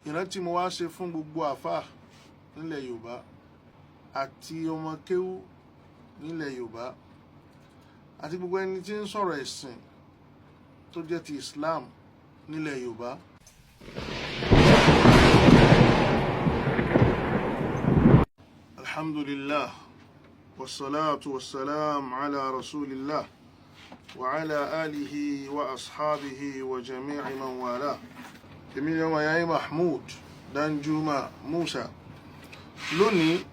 ìrántí mo wá ṣe fún gbogbo àfáà nílẹ̀ Yorùbá àti ọmọ kéwú nílẹ̀ Yorùbá àti gbogbo ẹni tí ń sọ̀rọ̀ ẹ̀sìn tó jẹ́ ti Islam nílẹ̀ Yorùbá. Alhamdulillah wassalatu wassalam ala rasulillah wa ala alihi wa ashabihi wa jami'i man wala. Èmi ni ọmọ yàrá Mahmud Danjuman Musa. Lónìí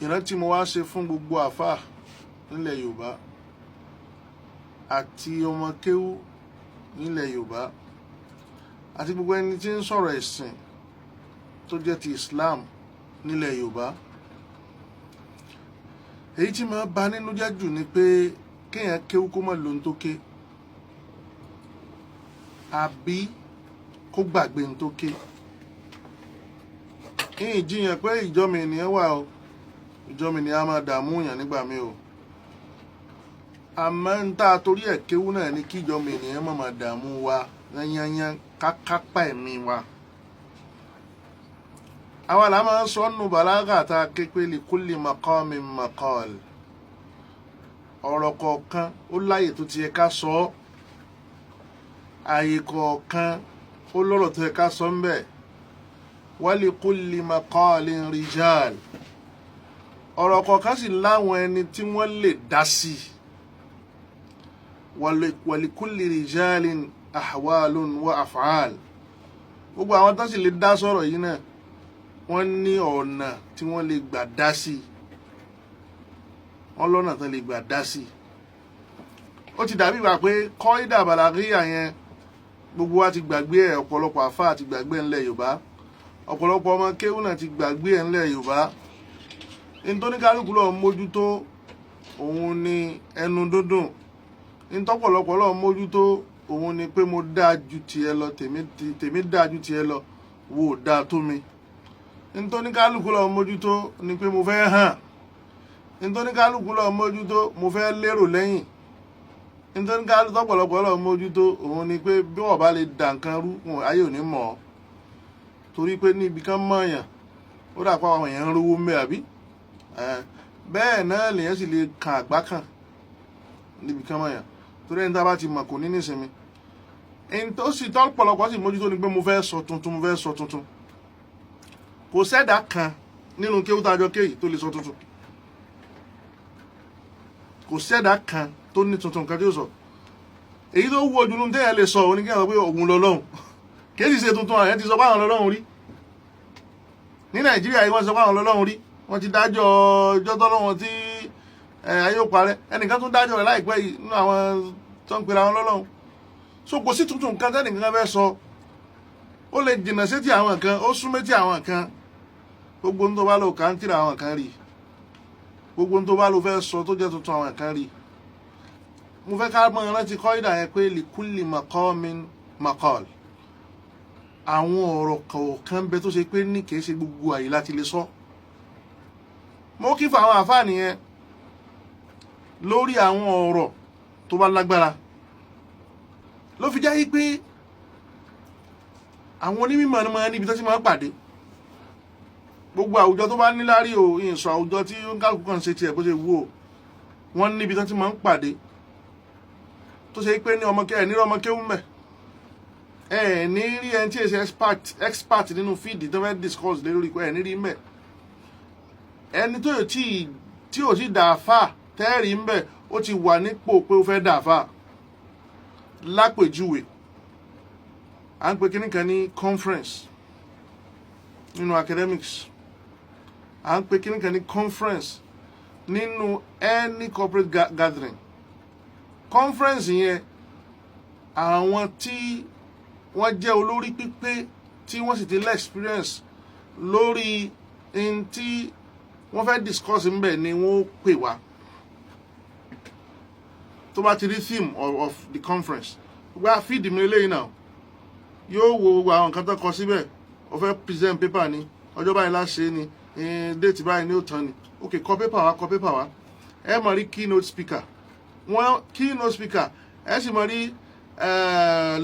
ìrántí mo wá ṣe fún gbogbo àfáà nílẹ̀ Yorùbá àti ọmọ kéwú nílẹ̀ Yorùbá àti gbogbo ẹni tí ń sọ̀rọ̀ ẹ̀sìn tó jẹ́ ti Islam nílẹ̀ Yorùbá. Èyí tí máa bà nínú jẹ́ jù ni pé kéèyàn kéwú kó má lóhun tó ké àbí kó gbàgbé ohun tó ké. Ìyìn jiyàn pé ìjọ́mi ènìyàn wà o, ìjọ́mi ènìyàn á máa dààmú yàn nígbà míì o. Àmọ́ ń tá a torí ẹ̀ kéwú náà ni kí ìjọ́mi ènìyàn má máa dààmú wa yányányán kákápá ẹ̀mí wa. Àwa là máa ń sọ nù bàlágà tá a ké pé li kulli maqamin maqal. Ọ̀rọ̀ kọ̀ọ̀kan ó láyè tó ti yẹ ká sọ ọ́. Àyè kọ̀ọ̀kan ó lọ́rọ̀ tó yẹ ká sọ ń bẹ̀. Wa li kulli maqalin rijal. Ọ̀rọ̀ kọ̀ọ̀kan sì láwọn ẹni tí wọ́n lè dá sí. Wa li kulli rijalin ahwalun wa af'al. Gbogbo àwọn tó sì lè dá sọ̀rọ̀ yìí náà wọ́n ní ọ̀nà tí wọ́n lè gbà dá sí. Wọ́n lọ́nà tó lè gbà dá sí. Ó ti dàbí ìgbà pé kọ́ídà Babalageege yẹn gbogbo wa ti gbàgbé ẹ̀, ọ̀pọ̀lọpọ̀ àfáà ti gbàgbé ẹ̀ ńlẹ̀ Yorùbá, ọ̀pọ̀lọpọ̀ ọmọ kéwú náà ti gbàgbé ẹ̀ ńlẹ̀ Yorùbá. Nítorí kálukú lọ mójútó òun ni ẹnu dúndùn. Nítọ́pọ̀lọpọ̀ lọ mójútó òun ni pé mo dáa ju tiẹ̀ lọ, tèmi dáa ju tiẹ̀ lọ, wo dáa tó mi. Nítorí kálukú lọ mójútó ni pé mo fẹ́ hàn. Nítorí kálukú lọ mójútó mo fẹ́ lérò lẹ́yìn. Nítorí kálukú tọ́pọ̀lọpọ̀ lọ mójútó òun ni pé bí wọ́n bá lè dà nǹkan rú ayé ò ní mọ̀ ọ́. Torí pé níbi kan mọ̀ọ́yàn ó dà pa àwọn èèyàn ń rówó mẹ́ àbí. Bẹ́ẹ̀ náà lèyàn sì lè kan àgbá kan níbi kan mọ̀ọ́yàn. Torí ẹni tá a bá ti mọ̀ kò ní nísinmi. Ẹni tó sì tọ́pọ̀lọpọ̀ sì mójútó ni pé mo fẹ́ sọ tuntun, mo fẹ́ sọ tuntun. Kò sẹ́dá kan nínú kéwú tájọ kéyìí tó lè sọ tuntun. Kò sẹ́dá kan tó ní tuntun kan tí ó sọ. Èyí tó wú ojú nínú téèyàn lè sọ òun ni kí wọ́n sọ pé òun lọ́lọ́hun. Kì í sì ṣe tuntun, àyẹ̀ ti sọ pé àwọn lọ́lọ́hun rí. Ní Nàìjíríà yìí wọ́n sọ pé àwọn lọ́lọ́hun rí. Wọ́n ti dájọ́ ọjọ́ tọ́lọ́hun tí ayé ó parẹ́. Ẹnìkan tún dájọ́ rẹ̀ láìpẹ́ yìí nínú àwọn tó ń pera àwọn lọ́lọ́hun. So kò sí tuntun kan tẹ́nìkan fẹ́ sọ. Ó lè jìnnà sétí àwọn kan, ó sún méjì àwọn kan. Gbogbo ohun tó bá lò kà ń tìrà àwọn kan rí. Gbogbo ohun tó bá lò fẹ́ sọ tó jẹ́ tuntun àwọn kan rí. Mo fẹ́ ká mọ̀ rántí kọ́ídà yẹn pé li kulli maqamin maqal. Àwọn ọ̀rọ̀ kọ̀ọ̀kan bẹ tó ṣe pé ní kìí ṣe gbogbo àyè láti lè sọ. Mo kí fún àwọn àfáà nìyẹn lórí àwọn ọ̀rọ̀ tó bá lágbára. Ló fi jẹ́ pé àwọn onímọ̀ ni máa níbi tó ti máa pàdé. Gbogbo àwùjọ tó bá níláárí o, ìsọ àwùjọ tí ó ń kálukú kan ṣe tiẹ̀ bó ṣe wù ó, wọ́n níbi tó ti máa ń pàdé. Tó ṣe pé ní ẹ̀ ní ọmọ kéwú mẹ́. Ní rí ẹni tí èsì expert nínú fíìdì tó fẹ́ discuss lórí pé ẹ̀ ní rí mẹ́. Ẹni tó tí ò sí dàáfà tẹ́ẹ̀rí ń bẹ̀ ó ti wà nípò pé ó fẹ́ dàáfà. Lápèjúwe à ń pe kíní kan ní conference nínú academics, à ń pe kíní kan ní conference nínú any corporate gathering. Conference yẹn àwọn tí wọ́n jẹ́ olórí pípé tí wọ́n sì ti lé experience lórí in tí wọ́n fẹ́ discuss ńbẹ̀ ni wọ́n pè wá. Tó bá ti rí theme of the conference, wá feed mi eléyìí náà yóò wo gbogbo àwọn nǹkan tó kọ síbẹ̀. Ó fẹ́ present paper ni, ọjọ́ báyìí láṣẹ ni, date báyìí ni ó tán ni. Okay, kọ paper wá. Ẹ mọ̀ rí keynote speaker. Wọ́n keynote speaker ẹ sì mọ̀ rí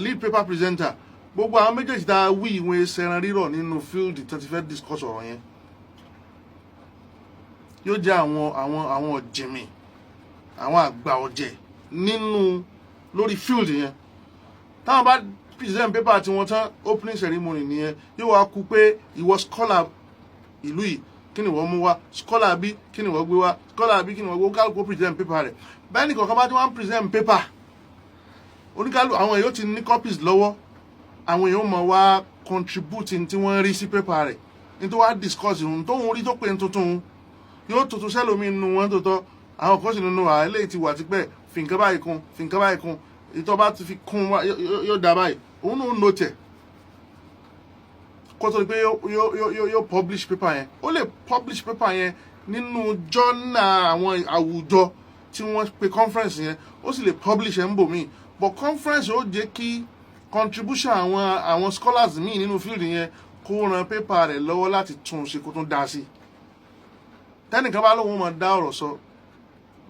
lead paper presenter. gbogbo àwọn méjèèjì tá a wí ìwọ̀n ẹsẹ̀ran rírọ̀ nínú field tó ti fẹ́ discuss ọ̀rọ̀ yẹn yóò jẹ́ àwọn ọ̀jìnmí àwọn àgbà ọ̀jẹ̀ nínú lórí field yẹn táwọn bá present paper tí wọ́n tán opening ceremony nìyẹn yóò wá kú pé ìwọ scholar ìlú yìí kí ni wọ́n mú wá scholar bí kí ni wọ́n gbé wá scholar bí kí ni wọ́n gbé wá kálukú present paper rẹ̀ bẹ́ẹ̀ ni kọ̀ọ̀kan bá tí wọ́n present paper oníkálukú àwọn èèyàn ti ní copies lọ́wọ́ àwọn èèyàn mọ̀ wá contribute tí wọ́n rí sí paper rẹ̀ ní tó wá discuss ìhun tó ń rí tó pé ń tuntun yóò tuntun sẹ́lómi nínú wọn tó tọ́ àwọn kan sì nínú wa eléyìí ti wà tipẹ́ fi nǹkan báyìí kún ìtọ́ bá ti fi kún yóò dá báyìí òun náà ń note ẹ̀ kó tó di pé yóò publish paper yẹn ó lè publish paper yẹn nínú journal àwọn àwùjọ tí wọ́n pe conference yẹn ó sì lè publish ẹ̀ ń bò míì but conference ó jẹ́ kí contribution àwọn scholars míì nínú field yẹn kó ran paper rẹ̀ lọ́wọ́ láti tún ṣe kó tún dá sí tẹ́nìkan bá lóun máa dá ọ̀rọ̀ sọ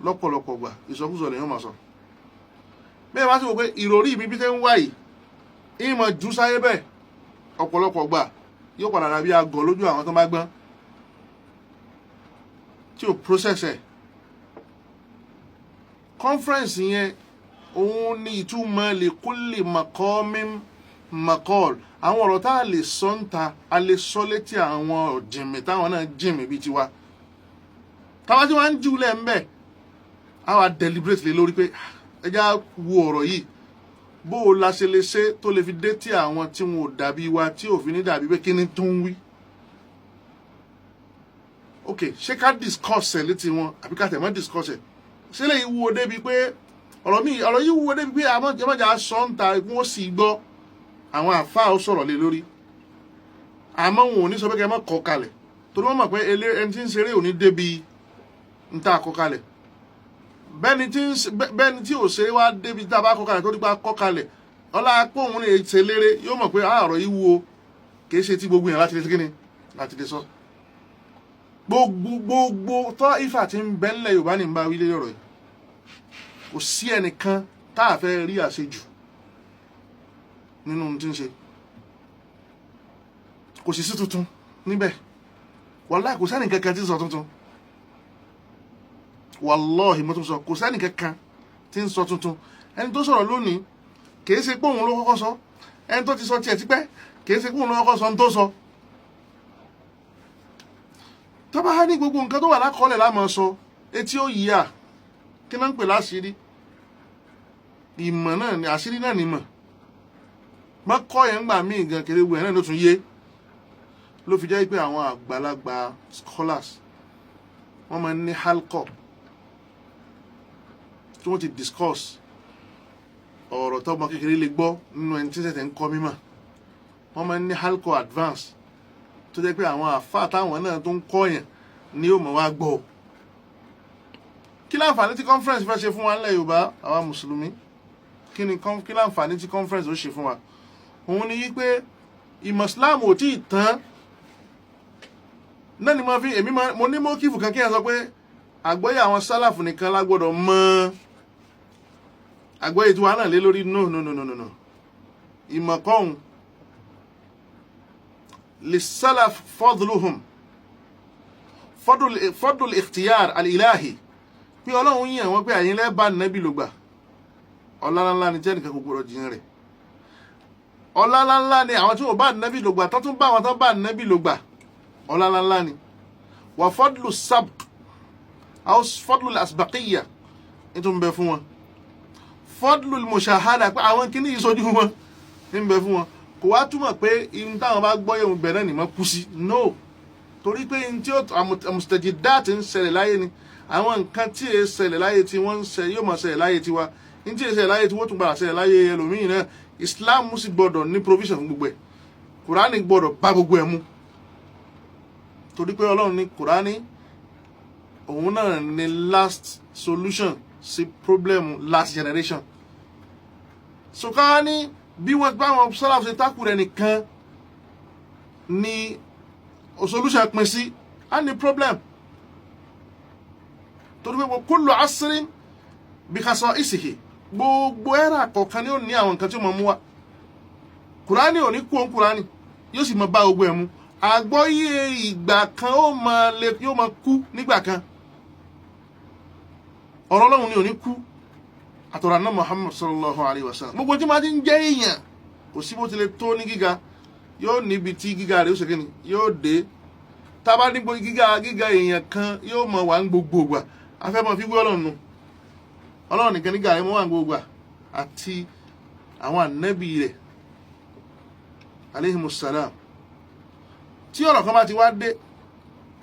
lọ́pọ̀lọpọ̀ gbà ìsọkúsọ lèyàn máa sọ bẹ́ẹ̀ bá sì wò pé ìròrí mi bí tẹ́ ń wá yìí ìmọ̀ jù sáyé bẹ́ẹ̀ ọ̀pọ̀lọpọ̀ gbà yóò padà dàbí àgọ̀ lójú àwọn tó bá gbọ́n tí ò process ẹ̀ conference yẹn òun ní ìtumọ̀ lè kó lè mọ̀kọ́l àwọn ọ̀rọ̀ tá a lè sọ ń ta a lè sọ létí àwọn ọ̀jìnmí táwọn náà jìnmí bíi tiwa táwa tí wọ́n ń júlẹ̀ ń bẹ̀ á wà deliberate lé lórí pé ẹjá wo ọ̀rọ̀ yìí bó o la ṣe lè ṣe tó lè fi dé tí àwọn tí wọn ò dàbí wa tí òfin ní dàbí pé kí ni tó ń wí ok ṣé ká discuss ẹ̀ létí wọn àbí ká tẹ̀ mọ́ discuss ẹ̀ ṣé lè wúwo débi pé ọ̀rọ̀ yìí wúwo débi pé àwọn jẹ́mọ́jà sọ ń ta ikú ó sì gbọ́ àwọn àfáà ó sọ̀rọ̀ lé lórí àmọ́ wọn ò ní sọ pé kẹ́ mọ́ kọ́ kalẹ̀ torí wọ́n mọ̀ pé ẹni tí ń ṣeré ò ní débi ń ta kọ́ kalẹ̀ bẹ́ẹ̀ni tí ò ṣe wá débi tá a bá kọ́ kalẹ̀ tó dípa kọ́ kalẹ̀ ọlá pé òun lè ṣe léré yóò mọ̀ pé ọ̀rọ̀ yìí wúwo kìí ṣe tí gbogbo yẹn láti lè kíni láti lè sọ gbogbo tọ́ ifá tí ń bẹ́ńlẹ̀ Yorùbá ní bá wílé ọ̀rọ̀ yìí kò sí ẹnìkan tá a fẹ́ rí àṣejù nínú ohun tí ń ṣe kò sì sí tuntun níbẹ̀ wàláhì kò sẹ́ni kankan tí ń sọ tuntun wàláhì mo tún sọ kò sẹ́ni kankan tí ń sọ tuntun ẹni tó sọ̀rọ̀ lónìí kìí ṣe pé òun ló kọ́kọ́ sọ ẹni tó ti sọ tiẹ̀ tipẹ́ kìí ṣe pé òun ló kọ́kọ́ sọ ń tó sọ tó bá ní gbogbo nǹkan tó wà lákọọ́lẹ̀ láàmú sọ etí ó yí à kí náà ń pè láṣìírí ìmọ̀ náà ni àṣírí náà ni mọ̀ mọ́kọ́ yẹn ń gbà míì gan kéré wu ẹ̀ náà ló tún yé ló fi jẹ́ pé àwọn àgbàlagbà scholars wọ́n máa ń ní halkọ́ tí wọ́n ti discuss ọ̀rọ̀ tọ́mọ kékeré lè gbọ́ nínú ẹni tí ṣẹ̀ṣẹ̀ ń kọ́ mímọ̀ wọ́n máa ń ní halkọ́ advance tó jẹ́ pé àwọn àfáà táwọn náà tó ń kọ́ yẹn ni yóò mọ̀ wá gbọ́ kí láǹfààní tí conference fẹ́ ṣe fún wa nílẹ̀ Yorùbá àwa mùsùlùmí kí láǹfààní tí conference ó ṣe fún wa òun ni wípé ìmọ̀ Islam ò tí ì tán náà ni mo ní mọ́ kífù kan kí ẹ sọ pé àgbọ́yé àwọn sálàfù nìkan lágbọ́dọ̀ mọ̀ àgbọ́yé tí wà náà lé lórí no ìmọ̀ kọ́hún lè sálàf fadluhum fadlul ikhtiyar al-ilahi pé Ọlọ́run yàn wọ́n pé àyín lẹ́bàá nẹ́bí ló gbà ọlọ́lá ni jẹ́ nìkan gbogbo ọ̀jìn rẹ̀ ọlọ́lá ni àwọn tí wọ́n bá nẹ́bí ló gbà tó tún bá àwọn tó bá nẹ́bí ló gbà ọlọ́lá ni wà fadlu sabq aw fadlu asbaqiyya ètò ń bẹ fún wọn fadlu mushahada pé àwọn kìíní yìí sojú wọn ń bẹ fún wọn kò wá túmọ̀ pé ihun táwọn bá gbọ́ yẹn bẹ̀rẹ̀ ni wọ́n kú sí no torí pé ihun tí mustajidat ń ṣẹlẹ̀ láyé ni àwọn nǹkan tí è ṣẹlẹ̀ láyé tí wọ́n ń ṣe yóò máa ṣẹlẹ̀ láyé tiwa ní tí è ṣẹlẹ̀ láyé tí wọ́n tún gbà ṣẹlẹ̀ láyé ẹlòmíì náà Islam sì gbọ́dọ̀ ní provision fún gbogbo ẹ̀ Kùránì gbọ́dọ̀ bá gbogbo ẹ̀ mú torí pé Ọlọ́run ní Kùránì òun náà ní last solution sí problem last generation so ká ní bí wọ́n bá wọn sọ́lá ṣe tákù rẹ̀ nìkan ní solution pín sí á ní problem torí pé kullu asrin bi khasa'isihi gbogbo ẹ̀rà kọ̀ọ̀kan ni ó ní àwọn nǹkan tí ó mọ̀ mú wa kùránì ò ní kú òun kùránì yóò sì máa bá gbogbo ẹ̀ mu àgbọ́yé ìgbà kan yóò máa kú nígbà kan ọ̀rọ̀ Ọlọ́run ni ò ní kú àtọ̀rọ̀ àná Muhammad sallallahu alayhi wa sallam gbogbo tí máa ti ń jẹ́ èèyàn kò sí bó tilẹ̀ tó ní gíga yóò níbi tí gíga rẹ̀ ó ṣe kíni yóò dé tábà níbo gíga èèyàn kan yóò mọ̀ wà ń gbogbo ìgbà afẹ́ mọ̀ fi wé Ọlọ́run nù Ọlọ́run nìkan nígbà rẹ̀ mọ́ wà ń gbogbo ìgbà àti àwọn ànábì rẹ̀ alayhimus salam tí ọ̀rọ̀ kan bá ti wá dé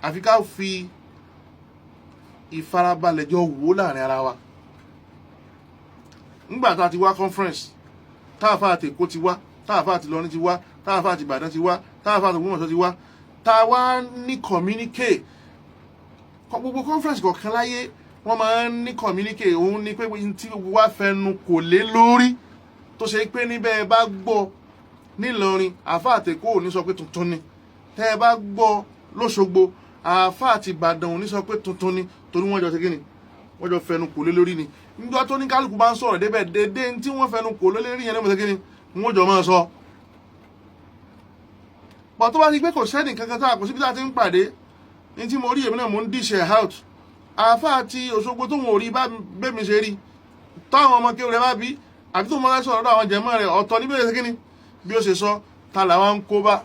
àfi ká fi ìfarabalẹ̀ jọ wò láàrin ara wa nígbà tá a ti wá conference táàfà àti Èkó ti wá táàfà àti Ìlọrin ti wá táàfà àti Ìbàdàn ti wá táàfà àti Ògbómọ̀ṣọ́ ti wá tá a wá ní communicate gbogbo conference kọ̀ọ̀kan láyé wọ́n máa ń ní communicate òun ni pé tí gbogbo wa fẹnu kò lé lórí tó ṣe pé níbẹ̀ ẹ bá gbọ́ nílọrin àfà àti Èkó ò ní sọ pé tuntun ni tẹ́ ẹ bá gbọ́ lóṣogbo àfà àti Ìbàdàn ò ní sọ pé tuntun ni torí wọ́n jọ ṣe kí ni wọ́n jọ fẹnu kò lé lórí ni nígbà tó ní kálukú bá ń sọ̀rọ̀ débẹ̀ dédé tí wọ́n fẹnu kò lé lórí yẹn lọ́mọ ṣe kí ni wọ́n jọ máa sọ. pọ̀ tó bá ti gbé kò sẹ́ni kankan tá a kò síbi tá a ti ń pàdé ní tí mo rí èmi náà mo ń díṣẹ̀ out àfà àti Òṣogbo tó wọn ò rí bẹ́mi ṣe rí táwọn ọmọ kéwòn rẹ bá bí àbí tó mọ láti sọ̀rọ̀ àwọn jẹ̀mọ́ rẹ̀ ọ̀tọ̀ níbi ṣe kí ni bí ó ṣe sọ ta làwọn ń kó bá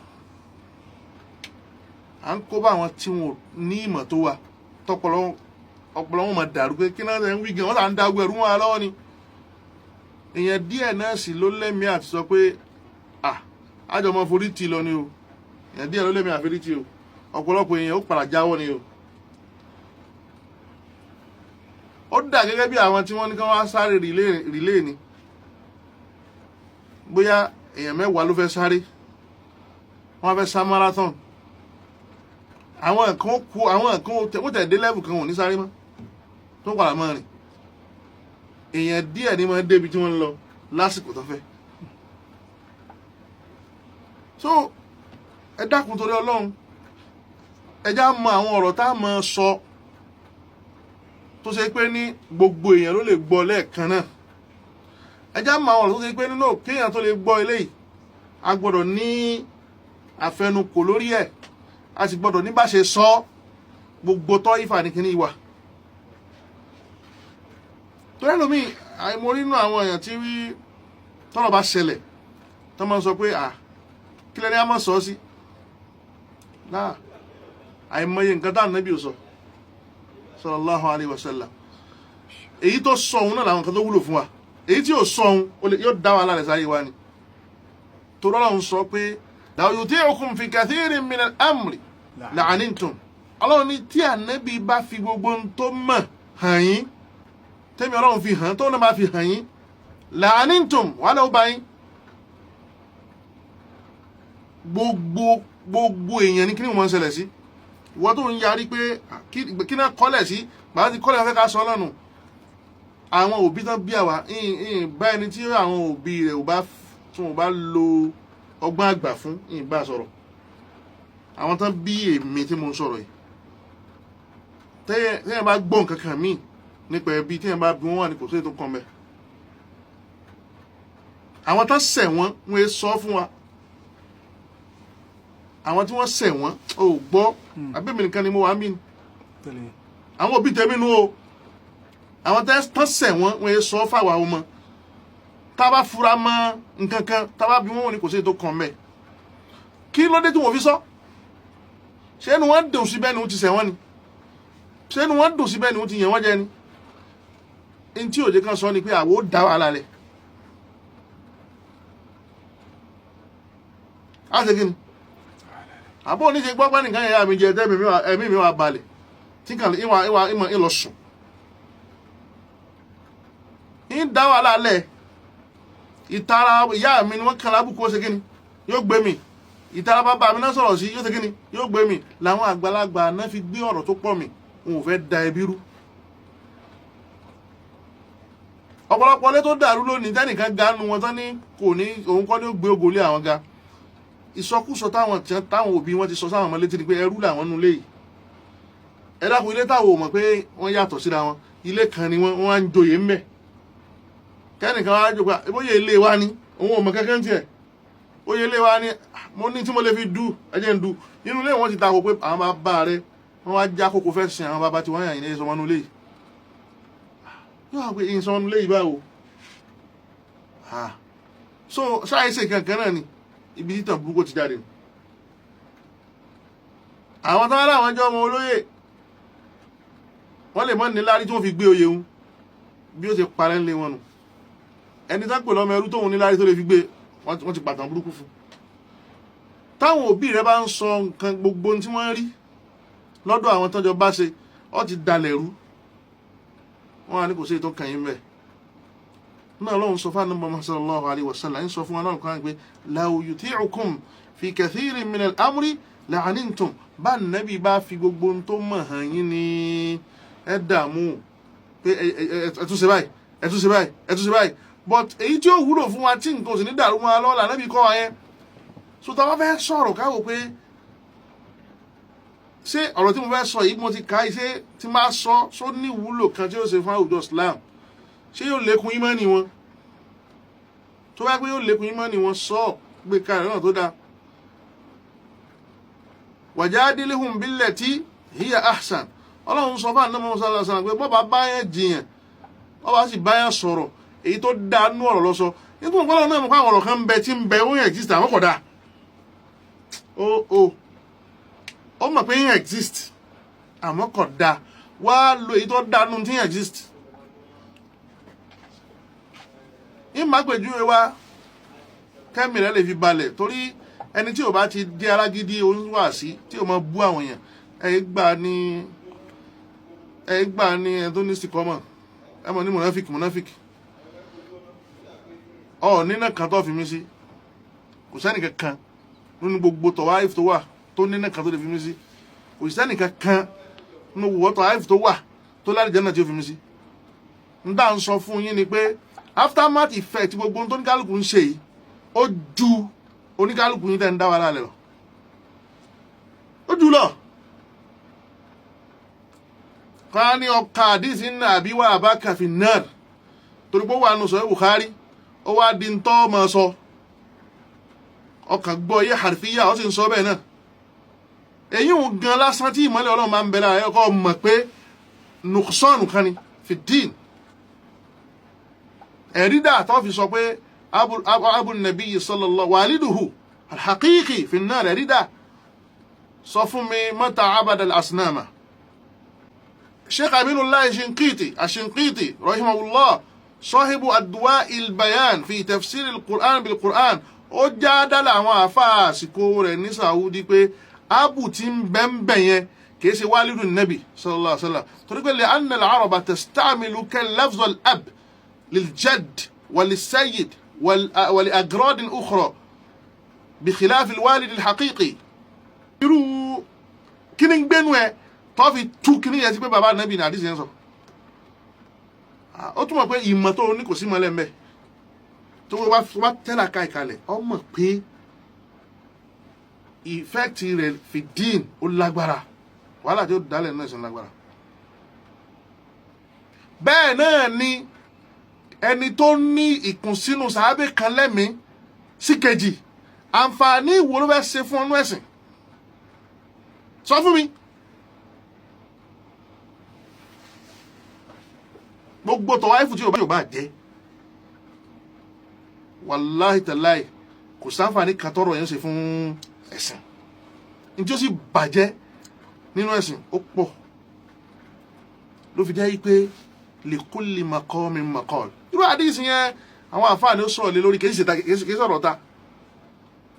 à ń kó bá àwọn tí wọn ò ní ìmọ̀ tó wà tọpọlọ ọpọlọ wọn máa dàrú pé kí náà ń wí gan wọn là ń da ẹrú wọn lọ́wọ́ ni èèyàn díẹ̀ náà sì ló lẹ́mìí àti sọ pé àjọ ọmọ forí tì lọ ni o èèyàn díẹ̀ ló lẹ́mìí àforí tì o ọ̀pọ̀lọpọ̀ èèyàn ó padà jáwọ́ ni o ó dà gẹ́gẹ́ bí àwọn tí wọ́n ní kí wọ́n sáré rìlé ni bóyá èèyàn 10 ló fẹ́ sáré wọ́n fẹ́ sá marathon àwọn nǹkan ó tẹ̀ dé level kan ò ní sáré mọ́ tó padà mọ́ rìn èèyàn díẹ̀ ní máa débi tí wọ́n ń lọ lásìkò tó fẹ́ so ẹ dákun torí Ọlọ́run ẹ já mọ àwọn ọ̀rọ̀ tá a máa sọ tó ṣe pé ní gbogbo èèyàn ló lè gbọ́ lẹ́ẹ̀kan náà ẹ já mọ àwọn ọ̀rọ̀ tó ṣe pé nínú kéèyàn tó lè gbọ́ eléyìí a gbọ́dọ̀ ní àfẹnukò lórí ẹ̀ a sì gbọ́dọ̀ ní bá ṣe sọ gbogbo tọ́ ìfà ní kíní ìwà tó rẹ́ lómi àìmọ̀ nínú àwọn èèyàn tí rí tọ́rọ̀ bá ṣẹlẹ̀ tó máa ń sọ pé kí lẹ́ni á mọ̀ sọ sí náà àìmọye nǹkan tá Ànábì ò sọ sallallahu alaihi wasallam èyí tó sọ òun náà làwọn nǹkan tó wúlò fún wa èyí tí ò sọ òun yóò dá wa lálẹ́ sáyé wa ni tó rọ́lọ́run sọ pé law yuti'ukum fi kathirin min al-amri la'anittum Ọlọ́run ní tí Ànábì bá fi gbogbo ohun tó mọ̀ hàn yín tẹ́mi Ọlọ́run fi hàn tó náà bá fi hàn yín la'anittum wà lọ́wọ́ bá yín gbogbo èèyàn ní kí ni wọ́n ń ṣẹlẹ̀ sí ìwọ tó ń yarí pé kí náà kọ́lẹ̀ sí bàbá ti kọ́lẹ̀ fẹ́ ká sọ lọ́nu àwọn òbí tán bí àwa bá ẹni tí àwọn òbí rẹ̀ ò bá lo ọgbọ́n àgbà fún ìbá sọ̀rọ̀ àwọn tán bí èmi tí mo ń sọ̀rọ̀ yìí tẹ́yìn bá gbọ́ nǹkan kan míì nípa ẹbí tẹ́yìn bá bí wọ́n wà ní kò sí ètò kan bẹ́ẹ̀ àwọn tán ṣẹ̀ wọ́n sọ fún wa àwọn tí wọ́n ṣẹ̀ wọ́n ò gbọ́ abẹ́mi nìkan ni mo wà ń bí ni àwọn òbí tẹ̀mí nu o àwọn tán ṣẹ̀ wọ́n sọ fáwa ọmọ tá a bá fura mọ́ nǹkan kan tá a bá bí wọ́n ní kò sí ètò kan bẹ́ẹ̀ kí ló dé tí wọ́n fi sọ ṣé ni wọ́n dùn síbẹ̀ ni wọ́n ti ṣẹ̀ wọ́n ni ṣé ni wọ́n dùn síbẹ̀ ni wọ́n ti yàn wọ́n jẹ ni n tí òjé kan sọ ni pé àwo dá wàhálà rẹ̀ á ṣe kí ni àbọ̀ oníṣe gbọ́gbọ́ nìkan yẹn àmì jẹ ẹ̀mí mi wà balẹ̀ tí kàn ìmọ̀ ìlọ sùn ń dá wàhálà lẹ̀ ìtara ìyá mi ni wọ́n kàn lábùkù ó ṣe kí ni yóò gbé mi ìtara bàbá mi náà sọ̀rọ̀ sí yóò ṣe kí ni yóò gbé mi làwọn àgbàlagbà náà fi gbé ọ̀rọ̀ tó pọ̀ mi wọn ò fẹ́ da ẹbí rú ọ̀pọ̀lọpọ̀ ilé tó dàrú lónìí tẹ́nìkan ganu wọn tán ní kò ní òun kọ́ ní ó gbé ògòlé àwọn ga ìsọkúsọ táwọn òbí wọn ti sọ sáwọn ọmọ létí ni pé ẹrú làwọn nulẹ̀ yìí ẹ dákun ilé táwọn ò mọ̀ pé wọ́n yàtọ̀ síra wọn ilé kan ni wọ́n á ń joyè ń bẹ̀ kẹ́nìkan wá jòkó bóyá ilé wa ni òun ò mọ̀ kankan tiẹ̀ oyè ilé wa ní mo ní tí mo lè fi dù ẹjẹ́ ń dù inú ilé wọn ti takò pé àwọn bàbá rẹ wọ́n wá já kókó fẹ́ sin àwọn bàbá tí wọ́n yàn ní ìsọmọnú lé yóò wá pé ìsọmọnú lé ìbáwò so ṣáìsì kankan náà ni ibi títàn burúkú ti jáde àwọn tó wá láwọn jọ ọmọ olóyè wọ́n lè mọ́ níláárí tí wọ́n fi gbé oyè wọn bí ó ti parẹ́ ńlé wọn nù ẹni tó pè lọ́mọ ẹrú tóun níláárí tó lè fi gbé wọ́n ti pàtàn burúkú fún táwọn òbí rẹ bá ń sọ nǹkan gbogbo tí wọ́n rí lọ́dọ̀ àwọn tọ́jọ́ bá ṣe ó ti dalẹ̀ rú wọ́n á ní kò sí ètò kàn yín bẹ́ẹ̀ náà lọ́hùn sọ fún Ànábì sallallahu alaihi wasallam ń sọ fún wọn náà kan pé law yuti'ukum fi kathirin min al-amri la'anantum bá nàbí bá fi gbogbo tó mọ̀ hàn yín ní ẹ dààmú pé ẹtúnṣe báyìí ẹtúnṣe báyìí ẹtúnṣe báyìí but èyí tí ó wúlò fún wa tí nǹkan ò sì ní dàrú mọ́ wa lọ́wọ́ là nàbí kọ́ wa yẹn so tá a bá fẹ́ sọ̀rọ̀ káwò pé ṣé ọ̀rọ̀ tí mo fẹ́ sọ yìí mo ti ka ṣé tí máa sọ só ní ìwúlò kan tí ó ṣe fún àwùjọ Islam ṣé yóò lékún ìmánì wọn tó bá pé yóò lékún ìmánì wọn sọ gbé kalẹ̀ náà tó dáa wajadilhum billati hiya ahsan Ọlọ́run sọ fún Ànábì sallallahu alaihi wasallam pé bọ́ba báyẹn jiyàn bọ́ba sì báyẹn sọ̀rọ̀ èyí tó dáa nú ọ̀rọ̀ lọ sọ nítorí Ọlọ́run náà mọ̀ pé àwọn ọ̀rọ̀ kan ń bẹ tí ń bẹ ó yẹn exist àwọn kò dáa ó mọ̀ pé yẹn exist àmọ́ kò dáa wá lo èyí tó dáa nú tí yẹn exist ìmọ̀ àpèjúwe wa kẹ́mi rẹ̀ lè fi balẹ̀ torí ẹni tí ò bá ti dé alágídí oníwàásí tí ò mọ bú àwọn èèyàn ẹ gbà ní ẹni tó ní síkọ́mọ̀ ẹ mọ̀ ní mọ̀náfíkì nínà kan tó fi mí sí kò sẹ́nì kankan nínú gbogbo tọ̀wá ìf tó wà tó nínà kan tó lè fi mí sí kò sẹ́nì kankan nínú gbogbo tọ̀wá ìf tó wà tó láti jẹ́ náà tí ó fi mí sí ń dá ń sọ fún yín ni pé aftermath effect gbogbo tó ní kálukú ń ṣe yìí ó ju oníkálukú yín tẹ́ ń dá wa lálẹ́ lọ ó jù lọ ká ní ọkà àdìsí ní àbíwá àbákàfin náà torí pé ó wà nù sọ Bukhari ó wá di ń tọ́ ọmọ sọ ọkàn gbọ́ yé harfiya ó sì ń sọ bẹ́ẹ̀ náà èyí ń gan lásán tí ìmọ́lẹ̀ Ọlọ́run máa ń bẹ lára ẹ̀kọ́ mọ̀ pé nùsọ́ọ̀nù kan ni fìdín ẹ̀rí dà tó fi sọ pé abu nabi sallallahu waliduhu alhaqiqi fi an-nar ẹ̀rí dà sọ fún mi mata abada al-asnama sheikh aminullah ashinqiti rahimahullah sahibu adwa'i al-bayan fi tafsir al-Qur'an bil-Qur'an ó jádálà àwọn àfáà àsìkò rẹ̀ ní Saudi pé abu tí ń bẹ́ẹ̀ yẹn kìí ṣe walidu nabi sallallahu alaihi wasallam torí pé li anna al-araba tasta'milu kal-lafz al-ab للجد وللسيد ولأغراض أخرى بخلاف الوالد الحقيقي irú kíni ń gbénu ẹ tó fi tú kíni yẹn sí pé bàbá nàbì ní àdìsí yẹn sọ ó túmọ̀ pé ìmọ̀ tó ní kò sí mọ́lẹ̀ mbẹ́ tó wá tẹ́lá ká ìkàlẹ̀ ọ mọ̀ pé ìfẹ́ẹ̀tì rẹ̀ fi dín ó lágbára wàhálà tí ó dálẹ̀ náà sì ń lágbára bẹ́ẹ̀ náà ni ẹni tó ní ìkùnsínú sàábé kan lẹ́mìí sí kejì àǹfààní ìwò ló fẹ́ ṣe fún ọnú ẹ̀sìn sọ fún mi gbogbo tọ̀wáìfù tí yóò bá jẹ́ wàláhì tàláì kò sáǹfààní kan tọrọ yẹn ṣe fún ẹ̀sìn ní tí ó sì bàjẹ́ nínú ẹ̀sìn ó pọ̀ ló fi jẹ́ pé likulli maqamin maqal irú àdìsí yẹn àwọn àfáà ni ó sọ̀rọ̀ lé lórí kìí sọ̀rọ̀ ta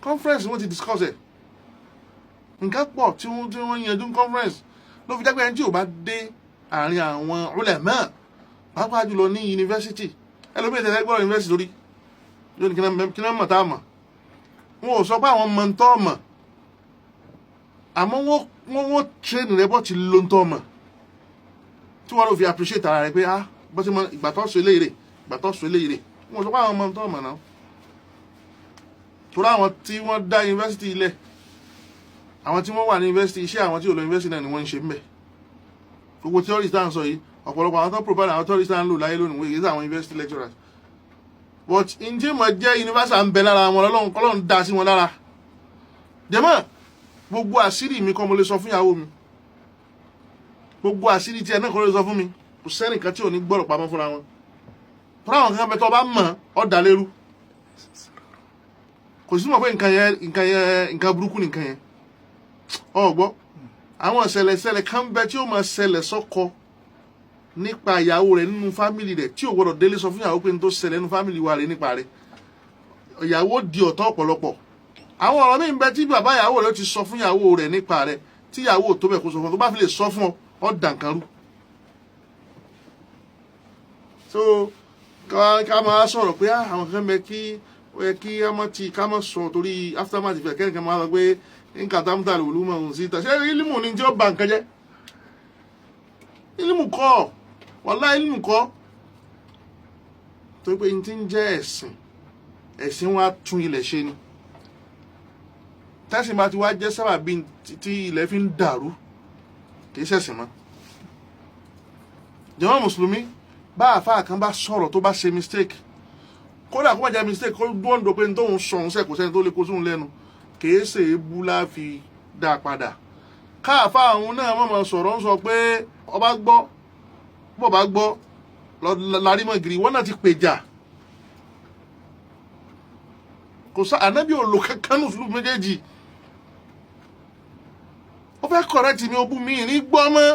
conference wọ́n ti discuss ẹ̀ nǹkan pọ̀ tí wọ́n yanjú conference ló fi jẹ́ pé ẹni tí ò bá dé àárín àwọn ulama pàápàá jùlọ ní yunifásitì ẹlòmíì tẹ̀lé gbọ́dọ̀ yunifásitì lórí lónìí kí náà mọ̀ tá a mọ̀ wọn ò sọ pé àwọn mọ̀ ń tọ́ mọ̀ àmọ́ wọ́n train rẹ bọ́ ti lo ń tọ́ mọ̀ tí wọ́n ló fi appreciate ara rẹ̀ pé bọ́ sí ìgbà tó sọ eléyìí ìgbà tó sọ eléyìí wọn ò sọ pé àwọn mọ̀ ń tọ́ mọ̀ náà torí àwọn tí wọ́n dá yunifásitì ilẹ̀ àwọn tí wọ́n wà ní yunifásitì iṣẹ́ àwọn tí ò lọ yunifásitì náà ni wọ́n ń ṣe ń bẹ̀ gbogbo theories tá à ń sọ yìí ọ̀pọ̀lọpọ̀ àwọn tó provide àwọn theories tá à ń lò láyé lónìí wọ́n yìí sí àwọn university lecturers but ǹjẹ́ mo jẹ́ universal ń bẹ lára wọn lọ́lọ́run kọ́lọ́run dá sí wọn lára jẹ́mọ́ gbogbo àṣírí mi kọ́ mo lè sọ fún ìyàwó mi gbogbo àṣírí tí ẹ náà kọ́ lè sọ fún mi kò sẹ́nìkan tí ò ní gbọ́dọ̀ pamọ́ fúnra wọn fúnra wọn kankan bẹ tó bá mọ̀ ọ́ dà lérú kò sí mọ̀ pé nǹkan burúkú ni nǹkan yẹn ọ̀gbọ́ àwọn ìṣẹ̀lẹ̀ kan bẹ tí ó máa ṣẹlẹ̀ sọ́kọ nípa ìyàwó rẹ̀ nínú fámìlì rẹ̀ tí ò gbọ́dọ̀ délé sọ fún ìyàwó pé n tó ṣẹlẹ̀ nínú fámìlì wa rẹ̀ nípa rẹ̀ ìyàwó di ọ̀tọ̀ ọ̀pọ̀lọpọ̀ àwọn ọ̀rọ̀ míì ń bẹ tí bàbá ìyàwó rẹ̀ ti sọ fún ìyàwó rẹ̀ nípa rẹ̀ tí ìyàwó tó bẹ̀ kó sọ fún ọ tó bá fi lè sọ fún ọ dànkan rú so ká máa sọ̀rọ̀ pé àwọn kan bẹ kí ó yẹ kí ká má sọ torí aftermath ìfẹ́ kẹ́nìkan máa sọ pé nǹkan támútà lè wòlú mọ̀ sí ìta ṣé ilimu ni tí ó ba nǹkan jẹ́ ilimu kọ́ wàlá ilimu kọ́ torí pé n ti ń jẹ́ ẹ̀sìn wa tún ilẹ̀ ṣe ni tẹ́sìn bá ti wá jẹ́ sábàbí tí ilẹ̀ fi ń dàrú kì í ṣẹ̀sìn mọ́ jàmá mùsùlùmí bá àfáà kan bá sọ̀rọ̀ tó bá ṣe mistake kódà kó bá jẹ́ mistake kó dúró pé ní tóun sọ̀hún sẹ́kù sẹ́ni tó lè kó sóun lẹ́nu kìí ṣe ebú láfi dá padà káàfáà àwọn náà mọ̀mọ́ sọ̀rọ̀ ń sọ pé ọba gbọ́ bọ́ bá gbọ́ larímọ̀ gírí wọ́n náà ti pèjà kò sá ànábì òlò kankan nù fúlù méjèèjì ó fẹ́ correct mi ó bú mi ní gbọ́ mọ́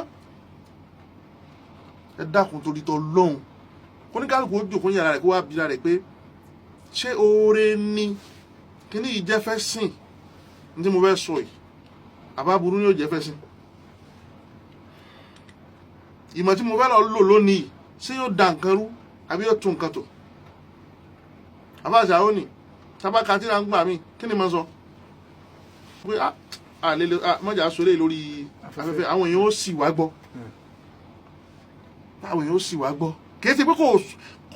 ẹ dákun torí tọ́ lóhùn kó ní kálukú ó jòkó yàrá rẹ̀ kó wá bíra rẹ̀ pé ṣé oore ni kí ní ìjẹ́ fẹ́ sìn ní tí mo fẹ́ sọ yìí àbá burú ní ó jẹ́ fẹ́ sìn ìmọ̀ tí mo fẹ́ lọ lò lónìí ṣé yóò da nǹkan rú àbí yóò tún nǹkan tò àbá àṣàrò ní tábàkà tí ra ń gbà mí kí ni mo sọ pé mọ́jà sọlé lórí afẹ́fẹ́ àwọn èèyàn ó sì wá gbọ́ àwọn èèyàn ó sì wá gbọ́ kìí ṣe pé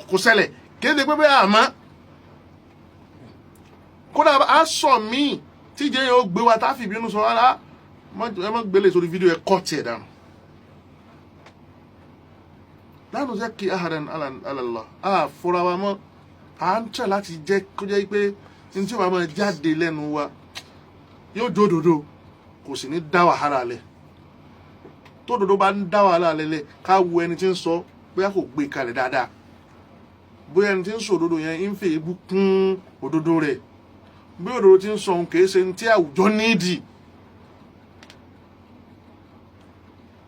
kò ṣẹlẹ̀ kìí ṣe pé bẹ́ẹ̀ àmọ́ kódà á sọ míì tí ìjẹ́ yẹn ó gbé wa tá a fi ìbínú sọ rárá ẹ má gbélé sórí fídíò ẹ kọ́ tiẹ̀ dànù. lánàá jẹ́ kí ahadan alàlá a fura wa mọ́ à ń tẹ̀ láti jẹ́ kó jẹ́ pé ní tí wàá máa jáde lẹ́nu wa yóò jó òdodo kò sì ní dá wàhálà lẹ̀ tó òdodo bá ń dá wàhálà lẹ̀ ká wo ẹni tí ń sọ bóyá kò gbé kalẹ̀ dáadáa bóyá ẹni tí ń sọ òdodo yẹn ń fẹ́ ebú kún òdodo rẹ̀ bóyá òdodo tí ń sọ òun kìí ṣe ní tí àwùjọ nídìí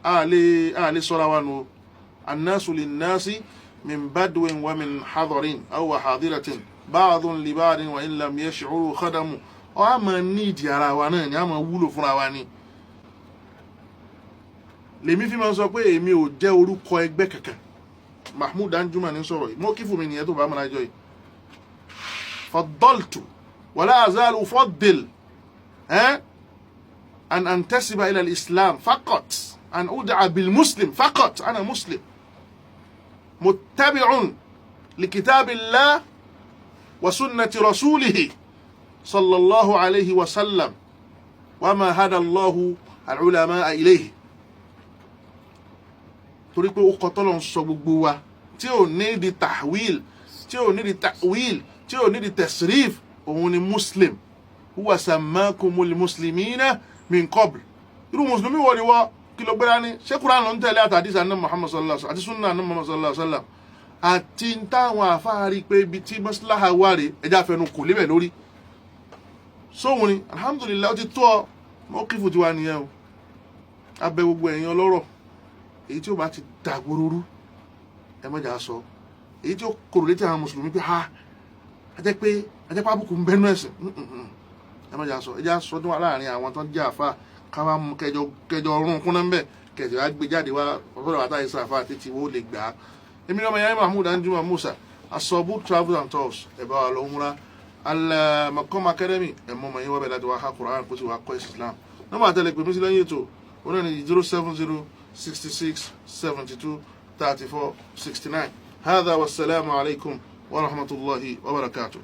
a lè sọ́ra wa nù annasu linnasi min badwin wa min hadarin aw hadiratin ba'dun li ba'din wa in lam yash'uru khadamu ọ a máa nídìí ara wa náà ni a máa wúlò fúnra wa ni lèmi fi máa sọ pé èmi ò jẹ́ orúkọ ẹgbẹ́ kankan Mahmud Danjuman ní sọ̀rọ̀ yìí mọ́ kí fún mi nìyẹn tó bá mọ̀ lájọ́ yìí faddaltu wala azalu ufaddil an antasiba ila al-islam faqat an ud'a bil muslim faqat ana muslim muttabi'un li kitabillah wa sunnati rasulihi sallallahu alayhi wa sallam wa ma hada Allahu al-ulama ilayhi torí pé ó kọ́ tọ́lọ̀ ń sọ gbogbo wa tí ò ní di tahwil tí ò ní di ta'wil tí ò ní di tasrif òun ni muslim huwa sammakumul muslimina min qabl irú mùsùlùmí wọ́n ni wọ́n kí ló gbéra ní ṣé Kùránì ló ń tẹ̀lé àtàdísà ní Muhammad sallallahu alaihi wasallam àti sunna ní Muhammad sallallahu alaihi wasallam àti táwọn àfáàrí pé ibi tí maslaha wà rè ẹjá fẹnu kò lébẹ̀ lórí sóhun ni alhamdulillah ó ti tó ọ mọ́kífù ti wà nìyẹn o abẹ gbogbo ẹ̀yin ọlọ́rọ̀ èyí tí ó bá ti dàgbòrúurú ẹ mọ́jà sọ èyí tí ó kòrò létí àwọn mùsùlùmí pé ha ajẹ́ pé àbùkù ń bẹ́nu ẹ̀sìn ẹ mọ́jà sọ ẹjá sọ tó wà láàrin àwọn tó ń jẹ́ àfà káwá mú kẹjọ ọrùn kúnná ń bẹ̀ kẹjọ wá gbé jáde wá ọ̀sọ́dọ̀ wà táyé sáfà títí wó lè gbà á èmi ní ọmọ yẹn Mahmud Danjuman Musa asọ́bù travels and tours ẹ̀ bá wà lọ múra Al-Maqam Academy ẹ̀ mọ́ ọmọ yẹn wọ́n bẹ̀ láti wá ha Quran kó sì wá kọ́ Islam nọ́mbà àtẹlẹ pèmí sí lẹ́yìn ètò òun náà ní 070 66 72 34 69 هذا والسلام عليكم ورحمة الله وبركاته